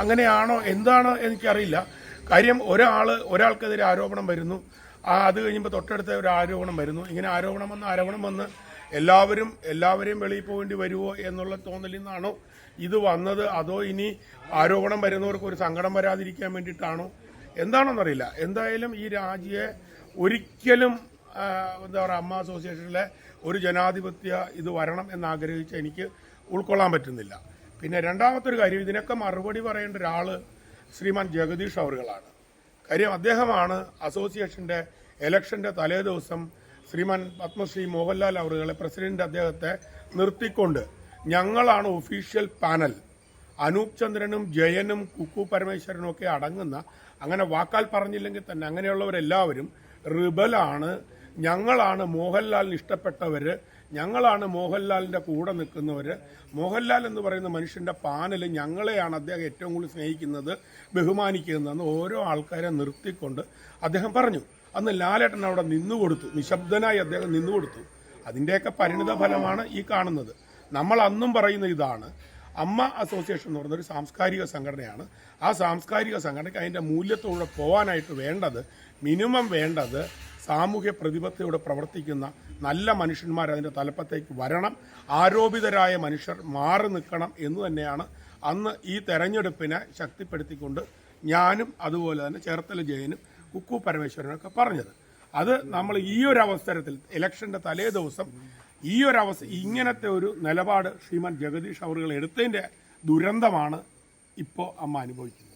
അങ്ങനെയാണോ എന്താണോ എനിക്കറിയില്ല. കാര്യം ഒരാൾക്കെതിരെ ആരോപണം വരുന്നു, അത് കഴിയുമ്പോൾ തൊട്ടടുത്ത ഒരു ആരോപണം വരുന്നു. ഇങ്ങനെ ആരോപണം വന്ന് എല്ലാവരെയും വെളിയിൽ പോകേണ്ടി വരുമോ എന്നുള്ള തോന്നലിൽ നിന്നാണോ ഇത് വന്നത്, അതോ ഇനി ആരോപണം വരുന്നവർക്ക് ഒരു സങ്കടം വരാതിരിക്കാൻ വേണ്ടിയിട്ടാണോ എന്താണെന്നറിയില്ല. എന്തായാലും ഈ രാജിയെ ഒരിക്കലും എന്താ പറയുക, അമ്മ അസോസിയേഷനിലെ ഒരു ജനാധിപത്യ ഇത് വരണം എന്നാഗ്രഹിച്ച് എനിക്ക് ഉൾക്കൊള്ളാൻ പറ്റുന്നില്ല. പിന്നെ രണ്ടാമത്തെ ഒരു കാര്യം, ഇതിനൊക്കെ മറുപടി പറയേണ്ട ഒരാൾ ശ്രീമാൻ ജഗദീഷ് അവറുകളാണ്. കാര്യം അദ്ദേഹമാണ് അസോസിയേഷന്റെ ഇലക്ഷന്റെ തലേ ദിവസം ശ്രീമാൻ പത്മശ്രീ മോഹൻലാൽ അവറുകളെ പ്രസിഡന്റ് അദ്ദേഹത്തെ നിർത്തിക്കൊണ്ട് ഞങ്ങളാണ് ഒഫീഷ്യൽ പാനൽ, അനൂപ് ചന്ദ്രനും ജയനും കുക്കു പരമേശ്വരനും ഒക്കെ അടങ്ങുന്ന, അങ്ങനെ വാക്കാൽ പറഞ്ഞില്ലെങ്കിൽ തന്നെ അങ്ങനെയുള്ളവരെല്ലാവരും റിബലാണ്, ഞങ്ങളാണ് മോഹൻലാലിന് ഇഷ്ടപ്പെട്ടവര്, ഞങ്ങളാണ് മോഹൻലാലിന്റെ കൂടെ നിൽക്കുന്നവര്, മോഹൻലാൽ എന്ന് പറയുന്ന മനുഷ്യന്റെ പാനൽ ഞങ്ങളെയാണ് അദ്ദേഹം ഏറ്റവും കൂടുതൽ സ്നേഹിക്കുന്നത്, ബഹുമാനിക്കുന്നതെന്ന് ഓരോ ആൾക്കാരെ നിർത്തിക്കൊണ്ട് അദ്ദേഹം പറഞ്ഞു. അന്ന് ലാലേട്ടൻ അവിടെ നിന്നുകൊടുത്തു, നിശബ്ദനായി അദ്ദേഹം നിന്നുകൊടുത്തു. അതിൻ്റെയൊക്കെ പരിണിത ഫലമാണ് ഈ കാണുന്നത്. നമ്മൾ അന്നും പറയുന്ന ഇതാണ്, അമ്മ അസോസിയേഷൻ എന്ന് പറയുന്ന ഒരു സാംസ്കാരിക സംഘടനയാണ്. ആ സാംസ്കാരിക സംഘടനയ്ക്ക് അതിൻ്റെ മൂല്യത്തോടെ പോകാനായിട്ട് മിനിമം വേണ്ടത് സാമൂഹ്യ പ്രതിബദ്ധതയോടെ പ്രവർത്തിക്കുന്ന നല്ല മനുഷ്യന്മാർ അതിൻ്റെ തലപ്പത്തേക്ക് വരണം, ആരോപിതരായ മനുഷ്യർ മാറി നിൽക്കണം എന്ന് തന്നെയാണ് അന്ന് ഈ തെരഞ്ഞെടുപ്പിനെ ശക്തിപ്പെടുത്തിക്കൊണ്ട് ഞാനും അതുപോലെ തന്നെ ചേർത്തല ജയനും കുക്കു പരമേശ്വരനൊക്കെ പറഞ്ഞത്. അത് നമ്മൾ ഈ ഒരു അവസരത്തിൽ ഇലക്ഷന്റെ തലേ ദിവസം ഇങ്ങനത്തെ ഒരു നിലപാട് ശ്രീമാൻ ജഗദീഷ് അവറുകൾ എടുത്തതിന്റെ ദുരന്തമാണ് ഇപ്പോൾ അമ്മ അനുഭവിക്കുന്നത്.